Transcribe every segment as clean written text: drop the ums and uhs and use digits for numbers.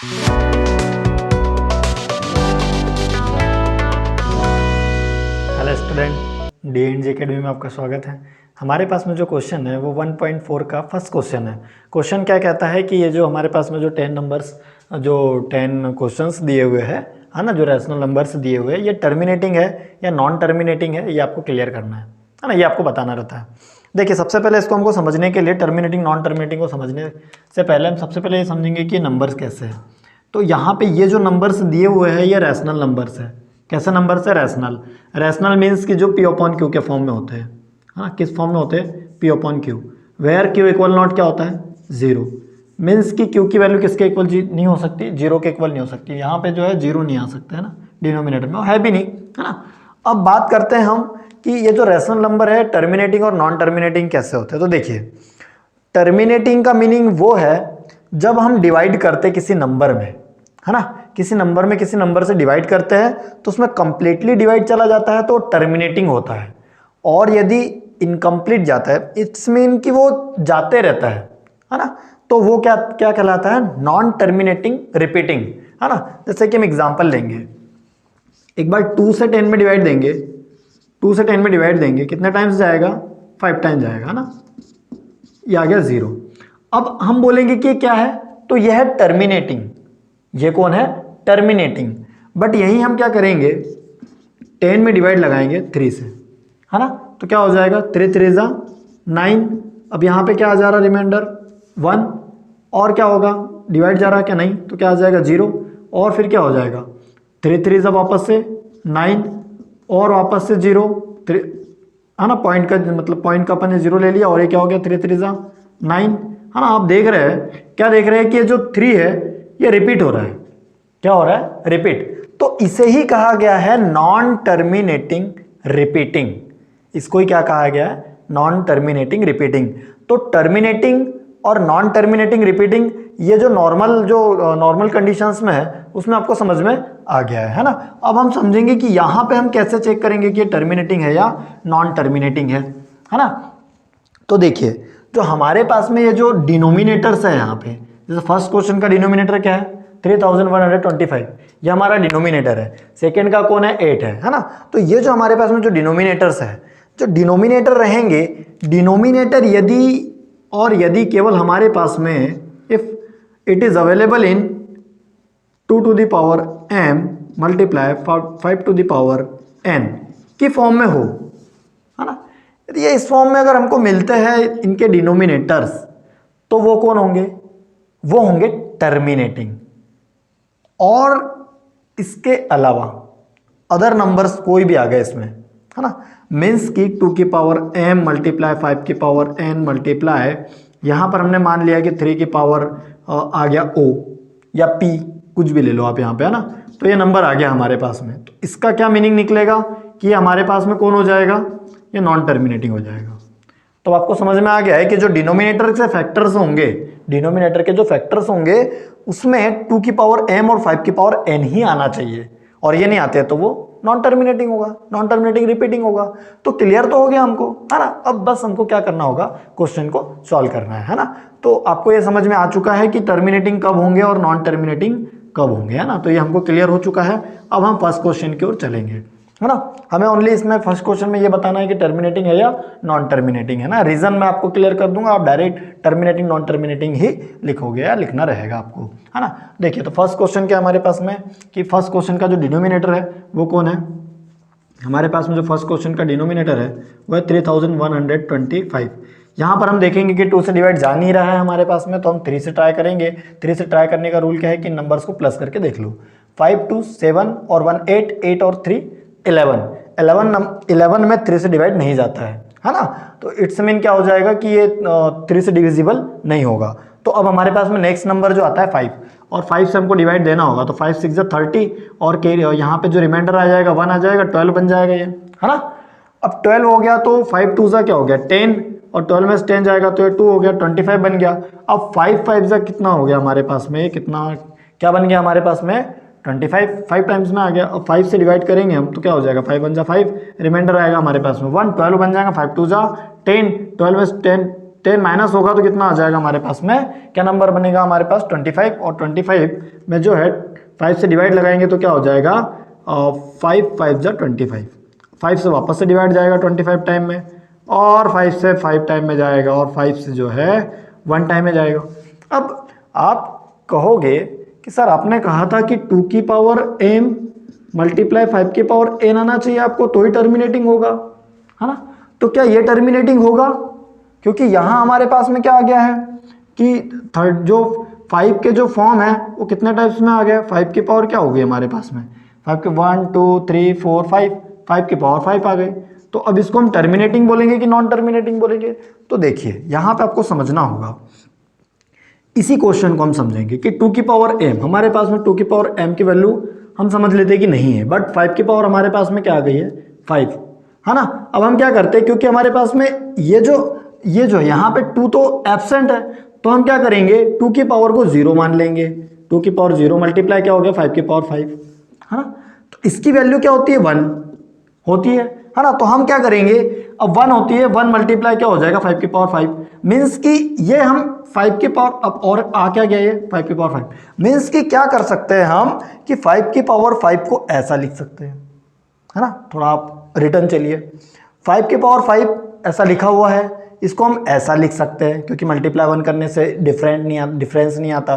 Hello student, D academy में आपका स्वागत है। हमारे पास में जो क्वेश्चन है वो 1.4 का फर्स्ट क्वेश्चन है। क्वेश्चन क्या कहता है कि ये जो हमारे पास में जो 10 नंबर्स जो 10 क्वेश्चंस दिए हुए हैं, है ना, जो रैशनल नंबर्स दिए हुए हैं, ये टर्मिनेटिंग है या नॉन टर्मिनेटिंग है, ये आपको क्लियर करना है ना, ये आपको बताना रहता है। देखिए, सबसे पहले इसको हमको समझने के लिए टर्मिनेटिंग नॉन टर्मिनेटिंग को समझने से पहले हम सबसे पहले ये समझेंगे कि ये नंबर्स कैसे हैं। तो यहाँ पे ये जो नंबर्स दिए हुए हैं ये रैशनल नंबर्स है। कैसे नंबर्स है? रैशनल। रैशनल मीन्स कि जो पी अपॉन क्यू के फॉर्म में होते हैं, हाँ, किस फॉर्म में होते हैं? P upon Q. Where Q equal not क्या होता है? जीरो। मीन्स कि क्यू की वैल्यू किसके इक्वल नहीं हो सकती? जीरो के इक्वल नहीं हो सकती। यहाँ पे जो है जीरो नहीं आ सकता है ना, डिनोमिनेटर में है भी नहीं, है ना। अब बात करते हैं हम कि ये जो रैशनल नंबर है टर्मिनेटिंग और नॉन टर्मिनेटिंग कैसे होते हैं। तो देखिए, टर्मिनेटिंग का मीनिंग वो है जब हम डिवाइड करते किसी नंबर में, है ना, किसी नंबर में किसी नंबर से डिवाइड करते हैं तो उसमें कंप्लीटली डिवाइड चला जाता है तो टर्मिनेटिंग होता है। और यदि इनकम्प्लीट जाता है, इट्स मीन कि वो जाते रहता है ना, तो वो क्या क्या कहलाता है? नॉन टर्मिनेटिंग रिपीटिंग, है ना। जैसे कि हम एग्जांपल लेंगे, एक बार 2 से 10 में डिवाइड देंगे, 2 से 10 में डिवाइड देंगे, कितने टाइम्स जाएगा? 5 टाइम्स जाएगा, है ना। ये आ गया 0। अब हम बोलेंगे कि क्या है? तो यह है टर्मिनेटिंग। ये कौन है? टर्मिनेटिंग। बट यही हम क्या करेंगे? 10 में डिवाइड लगाएंगे 3 से, है ना, तो क्या हो जाएगा? 3 3 जा 9। अब यहाँ पे क्या आ जा रहा? रिमाइंडर 1। और क्या होगा? डिवाइड जा रहा क्या? नहीं, तो क्या आ जाएगा? 0। और फिर क्या हो जाएगा? 3 3 जा वापस से 9 और वापस से 0, है ना। पॉइंट का मतलब पॉइंट का अपन ने 0 ले लिया और ये क्या हो गया? 3 3 जा 9, है ना। आप देख रहे हैं, क्या देख रहे हैं कि ये जो 3 है ये रिपीट हो रहा है। क्या हो रहा है? रिपीट। तो इसे ही कहा गया है नॉन टर्मिनेटिंग रिपीटिंग। इसको ही क्या कहा गया है? Non terminating repeating. तो टर्मिनेटिंग और नॉन टर्मिनेटिंग रिपीटिंग, ये जो नॉर्मल कंडीशंस में है उसमें आपको समझ में आ गया है ना। अब हम समझेंगे कि यहां पे हम कैसे चेक करेंगे कि ये टर्मिनेटिंग है या नॉन टर्मिनेटिंग है ना। तो देखिए, जो हमारे पास में ये जो डिनोमिनेटर्स है यहाँ पे, जैसे फर्स्ट क्वेश्चन का डिनोमिनेटर क्या है? 3125, ये हमारा डिनोमिनेटर है। सेकंड का कौन है? 8 है ना। तो ये जो हमारे पास में जो डिनोमिनेटर्स है, जो डिनोमिनेटर रहेंगे, डिनोमिनेटर यदि केवल हमारे पास में if it is available in 2 to the power m multiply 5 to the power n की फॉर्म में हो, है ना। यदि ये इस फॉर्म में अगर हमको मिलते हैं इनके डिनोमिनेटर्स, तो वो कौन होंगे? वो होंगे टर्मिनेटिंग। और इसके अलावा अदर नंबर्स कोई भी आ गए इसमें, है ना, मीन्स की 2 की पावर m मल्टीप्लाई 5 की पावर n मल्टीप्लाई, यहां पर हमने मान लिया कि 3 की पावर आ गया o या p, कुछ भी ले लो आप यहाँ पे, है ना। तो ये नंबर आ गया हमारे पास में। तो इसका क्या मीनिंग निकलेगा कि हमारे पास में कौन हो जाएगा? ये नॉन टर्मिनेटिंग हो जाएगा। तो आपको समझ में आ गया है कि जो डिनोमिनेटर से फैक्टर्स होंगे, डिनोमिनेटर के जो फैक्टर्स होंगे उसमें 2 की पावर m और 5 की पावर n ही आना चाहिए, और ये नहीं आते तो वो नॉन टर्मिनेटिंग होगा, नॉन टर्मिनेटिंग रिपीटिंग होगा। तो क्लियर तो हो गया हमको, है ना। अब बस हमको क्या करना होगा? क्वेश्चन को सॉल्व करना है ना। तो आपको ये समझ में आ चुका है कि टर्मिनेटिंग कब होंगे और नॉन टर्मिनेटिंग कब होंगे, है ना। तो ये हमको क्लियर हो चुका है। अब हम फर्स्ट क्वेश्चन की ओर चलेंगे, है ना। हमें ओनली इसमें फर्स्ट क्वेश्चन में ये बताना है कि टर्मिनेटिंग है या नॉन टर्मिनेटिंग, है ना। रीजन मैं आपको क्लियर कर दूंगा, आप डायरेक्ट टर्मिनेटिंग नॉन टर्मिनेटिंग ही लिखोगे या लिखना रहेगा आपको, है ना। देखिए, तो फर्स्ट क्वेश्चन क्या हमारे पास में कि फर्स्ट क्वेश्चन का जो डिनोमिनेटर है वो कौन है? हमारे पास में जो फर्स्ट क्वेश्चन का डिनोमिनेटर है वो है 3125। यहाँ पर हम देखेंगे कि 2 से डिवाइड जा नहीं रहा है हमारे पास में, तो हम 3 से ट्राई करेंगे। 3 से ट्राई करने का रूल क्या है कि नंबर्स को प्लस करके देख लो। 5 2 7 और 1 8, 8 और 3 11 में 3 से डिवाइड नहीं जाता है ना। तो इट्स मीन क्या हो जाएगा कि ये 3 से डिविजिबल नहीं होगा। तो अब हमारे पास में नेक्स्ट नंबर जो आता है 5, और 5 से हमको डिवाइड देना होगा। तो 5 6 30 और यहाँ पे जो रिमाइंडर आ जाएगा 1 आ जाएगा, 12 बन जाएगा ये, है ना। अब 12 हो गया तो 5 2 सा क्या हो गया? 10, और 12 में से 10 जाएगा तो ये 2 हो गया, 25 बन गया। अब 5 5 सा कितना हो गया हमारे पास में? कितना क्या बन गया हमारे पास में? 25, 5 टाइम्स में आ गया। अब 5 से डिवाइड करेंगे हम तो क्या हो जाएगा? 5 1 जा 5, रिमाइंडर आएगा हमारे पास में 1, 12 बन जाएगा, 5 2 जा 10, 12 में 10 10 माइनस होगा तो कितना आ जाएगा हमारे पास में, क्या नंबर बनेगा हमारे पास 25, और 25 में जो है 5 से डिवाइड लगाएंगे तो क्या हो जाएगा 5 5 जा 25, 5 से वापस से डिवाइड जाएगा 25 टाइम में, और 5 से 5 टाइम में जाएगा, और 5 से जो है 1 टाइम में जाएगा। अब आप कहोगे कि सर आपने कहा था कि 2 की पावर m मल्टीप्लाई 5 की पावर n आना चाहिए आपको तो ही टर्मिनेटिंग होगा, है ना। तो क्या ये टर्मिनेटिंग होगा, क्योंकि यहाँ हमारे पास में क्या आ गया है कि थर्ड जो 5 के जो फॉर्म है वो कितने टाइप्स में आ गया, 5 की पावर क्या हो गई हमारे पास में, 5 के 1 2 3 4 5, 5 की पावर 5 आ गई। तो अब इसको हम टर्मिनेटिंग बोलेंगे कि नॉन टर्मिनेटिंग बोलेंगे। तो देखिए यहाँ पे आपको समझना होगा, इसी क्वेश्चन को हम समझेंगे कि 2 की पावर m, हमारे पास में 2 की पावर m की वैल्यू हम समझ लेते हैं कि नहीं है, बट 5 की पावर हमारे पास में क्या आ गई है 5, है ना। अब हम क्या करते हैं, क्योंकि हमारे पास में ये जो यहाँ पे 2 तो एब्सेंट है, तो हम क्या करेंगे 2 की पावर को 0 मान लेंगे। 2 की पावर 0 मल्टीप्लाई क्या हो गया 5 की पावर 5, है ना। तो इसकी वैल्यू क्या होती है 1 होती है ना। तो हम क्या करेंगे, अब 1 होती है, 1 मल्टीप्लाई क्या हो जाएगा 5 की पावर 5, मीन्स कि ये हम 5 की पावर, अब और आ क्या गया ये 5 की पावर 5, मीन्स कि क्या कर सकते हैं हम कि 5 की पावर 5 को ऐसा लिख सकते हैं, है ना। थोड़ा आप रिटर्न चलिए, 5 की पावर 5 ऐसा लिखा हुआ है, इसको हम ऐसा लिख सकते हैं क्योंकि मल्टीप्लाई 1 करने से डिफरेंस नहीं आता।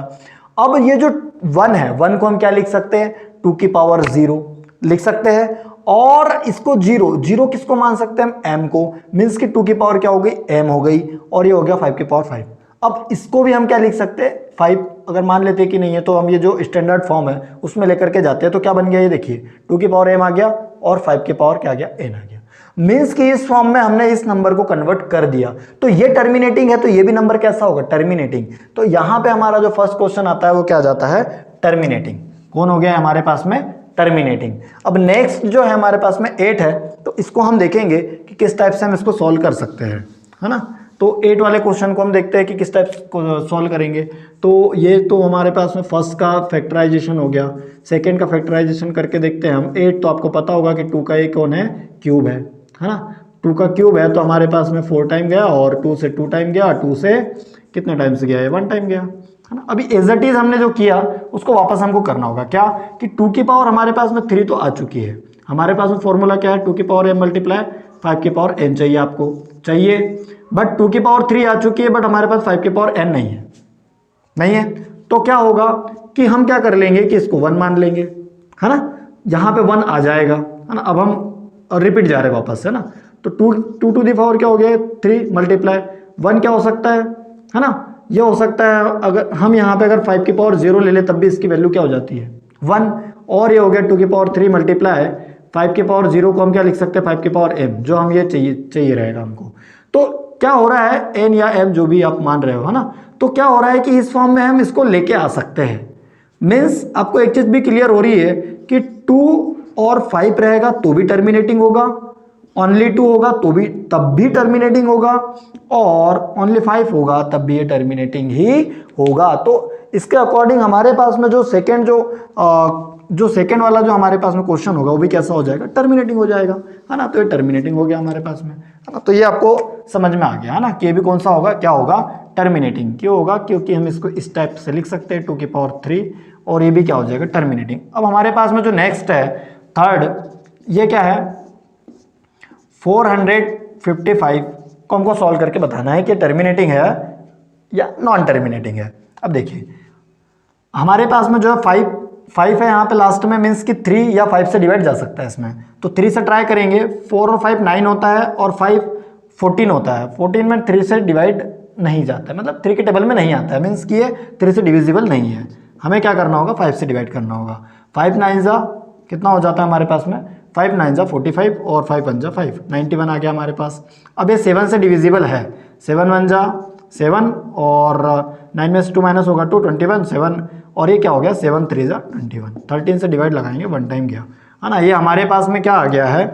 अब ये जो 1 है, 1 को हम क्या लिख सकते हैं 2 की पावर 0 लिख सकते हैं, और इसको 0 किसको मान सकते हैं हम m को, मीन्स कि 2 की पावर क्या हो गई m हो गई, और ये हो गया 5 की पावर 5। अब इसको भी हम क्या लिख सकते हैं 5, अगर मान लेते हैं कि नहीं है तो हम ये जो स्टैंडर्ड फॉर्म है उसमें लेकर के जाते हैं, तो क्या बन गया ये देखिए 2 की पावर m आ गया और 5 की पावर क्या आ गया n आ गया, मीन्स कि इस फॉर्म में हमने इस नंबर को कन्वर्ट कर दिया। तो ये टर्मिनेटिंग है, तो ये भी नंबर कैसा होगा टर्मिनेटिंग। तो यहां पे हमारा जो फर्स्ट क्वेश्चन आता है वो क्या जाता है टर्मिनेटिंग। कौन हो गया हमारे पास में टर्मिनेटिंग। अब नेक्स्ट जो है हमारे पास में 8 है, तो इसको हम देखेंगे कि किस टाइप से हम इसको सॉल्व कर सकते हैं, है ना। तो 8 वाले क्वेश्चन को हम देखते हैं कि किस टाइप को सॉल्व करेंगे। तो ये तो हमारे पास में फर्स्ट का फैक्टराइजेशन हो गया, सेकंड का फैक्टराइजेशन करके देखते हैं हम। 8 तो आपको पता होगा कि 2 का ये कौन है क्यूब है ना। 2 का क्यूब है तो हमारे पास में 4 टाइम गया, और 2 से 2 टाइम गया, 2 से कितने टाइम से गया है 1 टाइम गया, है ना। अभी एज इट इज हमने जो किया उसको वापस हमको करना होगा, क्या कि 2 की पावर हमारे पास में 3 तो आ चुकी है, हमारे पास में फॉर्मूला क्या है 2 की पावर m मल्टीप्लाई 5 की पावर n चाहिए आपको चाहिए, बट 2 की पावर 3 आ चुकी है, बट हमारे पास 5 की पावर n नहीं है। तो क्या होगा कि हम क्या कर लेंगे कि इसको 1 मान लेंगे, है ना। यहाँ पे 1 आ जाएगा, है ना। अब हम रिपीट जा रहे हैं वापस, है ना। तो 2 टू दी पावर क्या हो गया 3 मल्टीप्लाई 1 क्या हो सकता है ना। ये हो सकता है, अगर हम यहाँ पे अगर 5 की पावर 0 ले ले तब भी इसकी वैल्यू क्या हो जाती है 1, और ये हो गया 2 की पावर 3 मल्टीप्लाई 5 की पावर 0 को हम क्या लिख सकते हैं 5 की पावर m, जो हम ये चाहिए रहेगा हमको। तो क्या हो रहा है n या m जो भी आप मान रहे हो, है ना। तो क्या हो रहा है कि इस फॉर्म में हम इसको लेके आ सकते हैं, मीन्स आपको एक चीज भी क्लियर हो रही है कि 2 और 5 रहेगा तो भी टर्मिनेटिंग होगा, ओनली 2 होगा तो भी तब भी टर्मिनेटिंग होगा, और ओनली 5 होगा तब भी ये टर्मिनेटिंग ही होगा। तो इसके अकॉर्डिंग हमारे पास में जो सेकेंड वाला जो हमारे पास में क्वेश्चन होगा वो भी कैसा हो जाएगा टर्मिनेटिंग हो जाएगा, है ना। तो ये टर्मिनेटिंग हो गया हमारे पास में, है ना। तो ये आपको समझ में आ गया, है ना, कि ये भी कौन सा होगा क्या होगा टर्मिनेटिंग। क्यों होगा, क्योंकि हम इसको इस टाइप से लिख सकते हैं 2 की पावर 3, और ये भी क्या हो जाएगा टर्मिनेटिंग। अब हमारे पास में जो नेक्स्ट है थर्ड, ये क्या है 455 को हमको सॉल्व करके बताना है कि टर्मिनेटिंग है या नॉन टर्मिनेटिंग है। अब देखिए हमारे पास में जो है 5 है यहाँ पे लास्ट में, मीन्स कि 3 या 5 से डिवाइड जा सकता है इसमें, तो 3 से ट्राई करेंगे। 4 और 5 9 होता है, और 5 14 होता है। 14 में 3 से डिवाइड नहीं जाता है, मतलब 3 के टेबल में नहीं आता है, मीन्स कि ये 3 से डिविजिबल नहीं है। हमें क्या करना होगा 5 से डिवाइड करना होगा। 5 9 जा कितना हो जाता है हमारे पास में 5 9 जा 45, और 5 1 जा 5 91 आ गया हमारे पास। अब ये 7 से डिविजिबल है, 7 1 जा 7, और 9 में से 2 माइनस होगा 2 21 7, और ये क्या हो गया 7 3 जा 21। 13 से डिवाइड लगाएंगे 1 टाइम गया, है ना। ये हमारे पास में क्या आ गया है,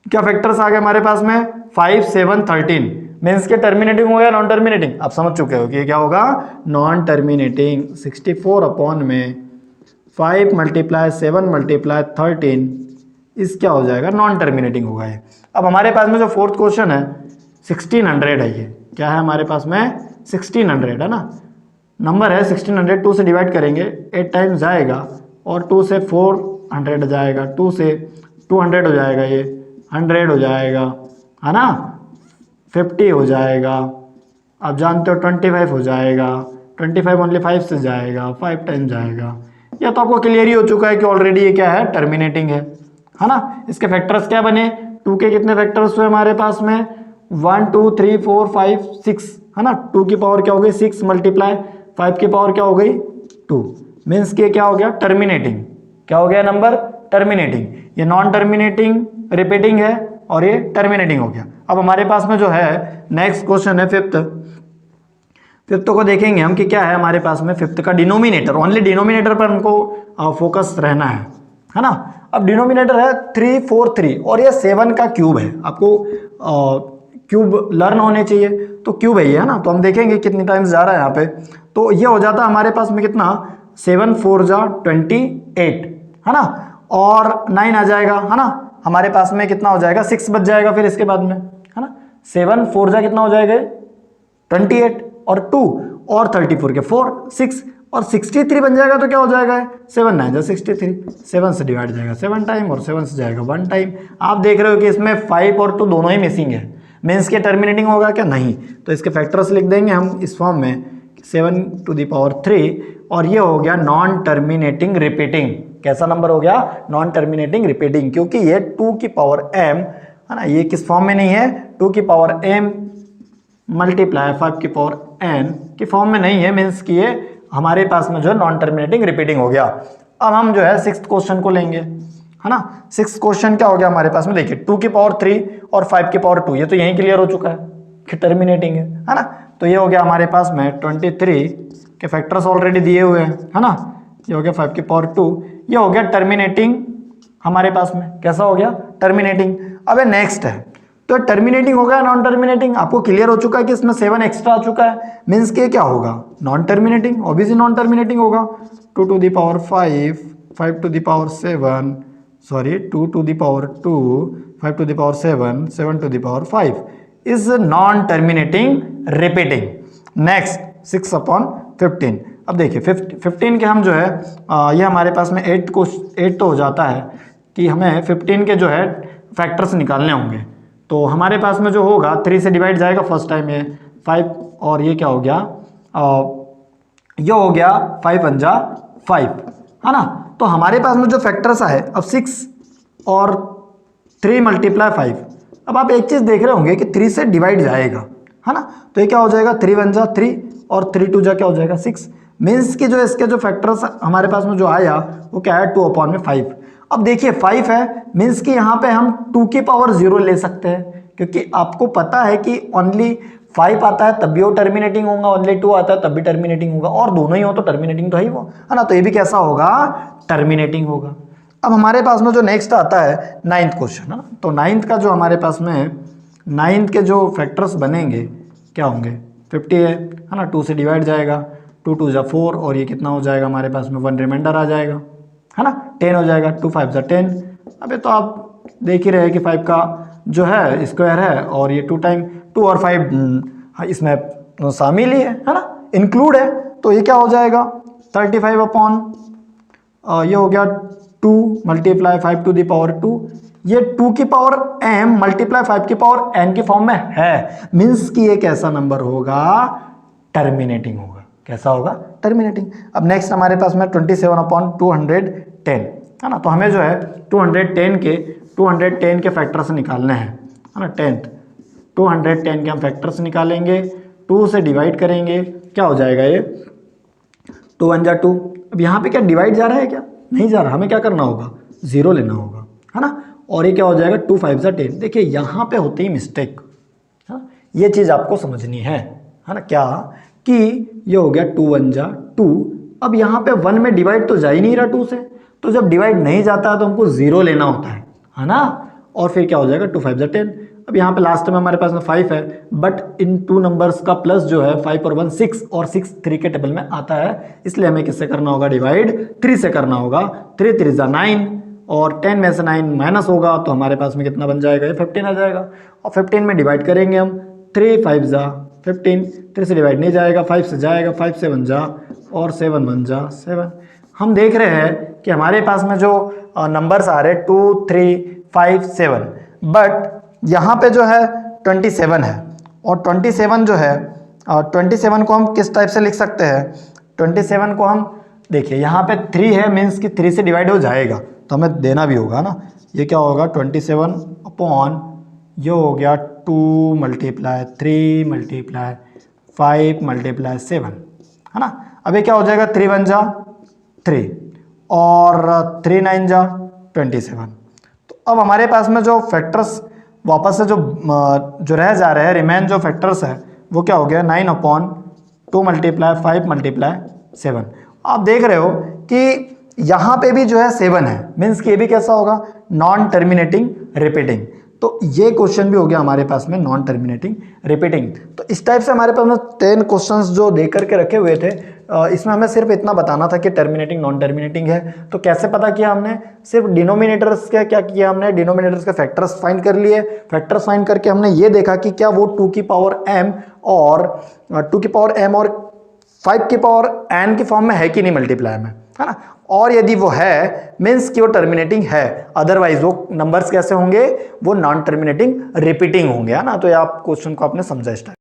क्या फैक्टर्स आ गए हमारे पास में 5 7 13, मीन्स के टर्मिनेटिंग हो गया नॉन टर्मिनेटिंग। आप समझ चुके हो कि ये क्या होगा नॉन टर्मिनेटिंग। 64 अपॉन में 5 मल्टीप्लाई 7 मल्टीप्लाई 13, इस क्या हो जाएगा नॉन टर्मिनेटिंग होगा ये। अब हमारे पास में जो फोर्थ क्वेश्चन है 1600 है ये, क्या है हमारे पास में 1600 है ना, नंबर है 1600, 2 से डिवाइड करेंगे 8 टाइम्स जाएगा और 2 से 400 जाएगा, 2 से 200 हो जाएगा, ये 100 हो जाएगा है ना, 50 हो जाएगा, आप जानते हो 25 हो जाएगा, 25 ओनली 5 से जाएगा, 5 टाइम जाएगा। ये तो आपको क्लियर ही हो चुका है कि ऑलरेडी ये क्या है, टर्मिनेटिंग है ना। इसके फैक्टर्स क्या बने, 2 के कितने फैक्टर्स हुए हमारे पास में, 1 2 3 4 5 6 है ना, 2 की पावर क्या हो गई 6 मल्टीप्लाई 5 की पावर क्या हो गई 2, मीन्स कि क्या हो गया टर्मिनेटिंग, क्या हो गया नंबर टर्मिनेटिंग। ये नॉन टर्मिनेटिंग रिपीटिंग है और ये टर्मिनेटिंग हो गया। अब हमारे पास में जो है नेक्स्ट क्वेश्चन है फिफ्थ को देखेंगे हम कि क्या है हमारे पास में फिफ्थ का डिनोमिनेटर, ओनली डिनोमिनेटर पर हमको फोकस रहना है ना। अब डिनोमिनेटर है 343 और ये 7 का क्यूब है, आपको क्यूब लर्न होने चाहिए, तो क्यूब है ये है ना, तो हम देखेंगे कितनी टाइम्स जा रहा है यहाँ पे, तो ये हो जाता है हमारे पास में कितना 7 4 जा 28 है ना, और 9 आ जाएगा है ना, हमारे पास में कितना हो जाएगा 6 बच जाएगा फिर इसके बाद में है ना, 7 4 जा कितना हो जाएगा 28 और 2 और 34 के 4 6 और 63 बन जाएगा, तो क्या हो जाएगा 7 9 जा 63, 7 से डिवाइड जाएगा 7 टाइम और 7 से जाएगा 1 टाइम। आप देख रहे हो कि इसमें 5 और 2 दोनों ही मिसिंग है, मीन्स के टर्मिनेटिंग होगा क्या, नहीं, तो इसके फैक्टर्स लिख देंगे हम इस फॉर्म में 7 टू द पावर 3 और ये हो गया नॉन टर्मिनेटिंग रिपीटिंग। कैसा नंबर हो गया नॉन टर्मिनेटिंग रिपीटिंग, क्योंकि ये 2 की पावर m है ना, ये किस फॉर्म में नहीं है 2 की पावर m मल्टीप्लाई 5 की पावर n की फॉर्म में नहीं है, मीन्स कि ये हमारे पास में जो है नॉन टर्मिनेटिंग रिपीटिंग हो गया। अब हम जो है 6th क्वेश्चन को लेंगे है ना। 6th क्वेश्चन क्या हो गया हमारे पास में, देखिए 2 की पावर 3 और 5 की पावर 2, ये तो यहीं क्लियर हो चुका है कि टर्मिनेटिंग है ना, तो ये हो गया हमारे पास में 23 के फैक्टर्स ऑलरेडी दिए हुए हैं है ना, ये हो गया 5 की पावर 2, ये हो गया टर्मिनेटिंग हमारे पास में, कैसा हो गया टर्मिनेटिंग। अब नेक्स्ट है तो टर्मिनेटिंग हो गया नॉन टर्मिनेटिंग, आपको क्लियर हो चुका है कि इसमें 7 एक्स्ट्रा आ चुका है, मीन्स के क्या होगा non terminating, obviously non terminating होगा। 2 to the power 5 5 to the power 7 sorry 2 to the power 2 5 to the power 7 7 to the power 5 is non terminating repeating. Next 6/15, अब देखिए 15 के हम जो है ये हमारे पास में 8 तो हो जाता है कि हमें 15 के जो है फैक्टर्स निकालने होंगे, तो हमारे पास में जो होगा 3 से डिवाइड जाएगा फर्स्ट टाइम ये 5 और ये क्या हो गया ये हो गया 5 1 जा 5 है ना, तो हमारे पास में जो फैक्टर्स आए अब 6 और 3 मल्टीप्लाई 5, अब आप एक चीज़ देख रहे होंगे कि 3 से डिवाइड जाएगा है ना, तो ये क्या हो जाएगा 3 1 जा 3 और 3 2 जा क्या हो जाएगा 6, मीन्स कि जो इसके जो फैक्टर्स हमारे पास में जो आया वो क्या है 2/5। अब देखिए 5 है मीन्स कि यहाँ पे हम 2 की पावर 0 ले सकते हैं, क्योंकि आपको पता है कि ओनली 5 आता है तब भी वो टर्मिनेटिंग होगा, ओनली 2 आता है तब भी टर्मिनेटिंग होगा, और दोनों ही हो तो टर्मिनेटिंग तो है ही वो है ना, तो ये भी कैसा होगा टर्मिनेटिंग होगा। अब हमारे पास में जो नेक्स्ट आता है 9th क्वेश्चन है ना, तो 9th का जो हमारे पास में 9th के जो फैक्टर्स बनेंगे क्या होंगे 50 है ना, 2 से डिवाइड जाएगा 2 2 जा 4 और ये कितना हो जाएगा हमारे पास में 1 रिमाइंडर आ जाएगा है ना, 10 हो जाएगा 2 5 जा 10। अबे तो आप देख ही रहे हैं कि 5 का जो है स्क्वायर है और ये 2 टाइम 2 और 5 इसमें शामिल ही है ना, इंक्लूड है, तो ये क्या हो जाएगा 35 अपॉन ये हो गया 2 मल्टीप्लाई 5 टू द पावर 2, ये 2 की पावर m मल्टीप्लाई 5 की पावर n की फॉर्म में है, मीन्स कि ये कैसा नंबर होगा टर्मिनेटिंग होगा, कैसा होगा टर्मिनेटिंग। अब नेक्स्ट हमारे पास में 27/210 है ना, तो हमें जो है 210 के फैक्टर्स निकालने हैं है ना, 10th 210 के हम फैक्टर्स निकालेंगे, 2 से डिवाइड करेंगे क्या हो जाएगा ये 2 1 जा 2। अब यहाँ पे क्या डिवाइड जा रहा है क्या, नहीं जा रहा, हमें क्या करना होगा 0 लेना होगा है ना, और ये क्या हो जाएगा 2 5 जा 10। देखिए यहाँ पे होती है मिस्टेक है ना, ये चीज़ आपको समझनी है ना, क्या कि ये हो गया 2 1 जा 2, अब यहाँ पे 1 में डिवाइड तो जा ही नहीं रहा 2 से, तो जब डिवाइड नहीं जाता है तो हमको 0 लेना होता है ना, और फिर क्या हो जाएगा 2 5 जा 10। अब यहाँ पे लास्ट में हमारे पास में 5 है, बट इन 2 नंबर्स का प्लस जो है 5 और 1 6 और 6 3 के टेबल में आता है, इसलिए हमें किससे करना होगा डिवाइड 3 से करना होगा, 3 3 जा 9 और 10 में से 9 माइनस होगा तो हमारे पास में कितना बन जाएगा ये 15 आ जाएगा, और 15 में डिवाइड करेंगे हम 3 5 जा 15, 3 से डिवाइड नहीं जाएगा, 5 से जाएगा, 5 से 1 जा और 7 1 जा 7। हम देख रहे हैं कि हमारे पास में जो नंबर्स आ रहे हैं 2 3 5 7, बट यहाँ पे जो है 27 है, और 27 जो है 27 को हम किस टाइप से लिख सकते हैं? 27 को हम देखिए यहाँ पे 3 है, मीन्स कि 3 से डिवाइड हो जाएगा तो हमें देना भी होगा ना। ये क्या होगा 27 अपॉन ये हो गया 2 मल्टीप्लाई 3 मल्टीप्लाई 5 मल्टीप्लाई 7, है ना। अब ये क्या हो जाएगा 3 1 जा 3 और 3 9 जा 27। तो अब हमारे पास में जो फैक्टर्स वापस से जो रह जा रहे हैं, रिमेन जो फैक्टर्स है वो क्या हो गया 9 अपॉन 2 मल्टीप्लाई 5 मल्टीप्लाई 7। आप देख रहे हो कि यहाँ पे भी जो है 7 है, मीन्स कि ये भी कैसा होगा नॉन टर्मिनेटिंग रिपीटिंग। तो ये क्वेश्चन भी हो गया हमारे पास में नॉन टर्मिनेटिंग रिपीटिंग। तो इस टाइप से हमारे पास में 10 क्वेश्चंस जो दे करके रखे हुए थे, इसमें हमें सिर्फ इतना बताना था कि टर्मिनेटिंग नॉन टर्मिनेटिंग है। तो कैसे पता किया हमने? सिर्फ डिनोमिनेटर्स का क्या किया हमने, डिनोमिनेटर्स के फैक्टर्स फाइंड कर लिए। फैक्टर्स फाइंड करके हमने ये देखा कि क्या वो 2 की पावर m और 5 की पावर n की फॉर्म में है कि नहीं मल्टीप्लाई में, है ना। और यदि वो है मीन्स कि वो टर्मिनेटिंग है, अदरवाइज वो नंबर्स कैसे होंगे, वो नॉन टर्मिनेटिंग रिपीटिंग होंगे, है ना। तो ये आप क्वेश्चन को आपने समझा इस टाइप।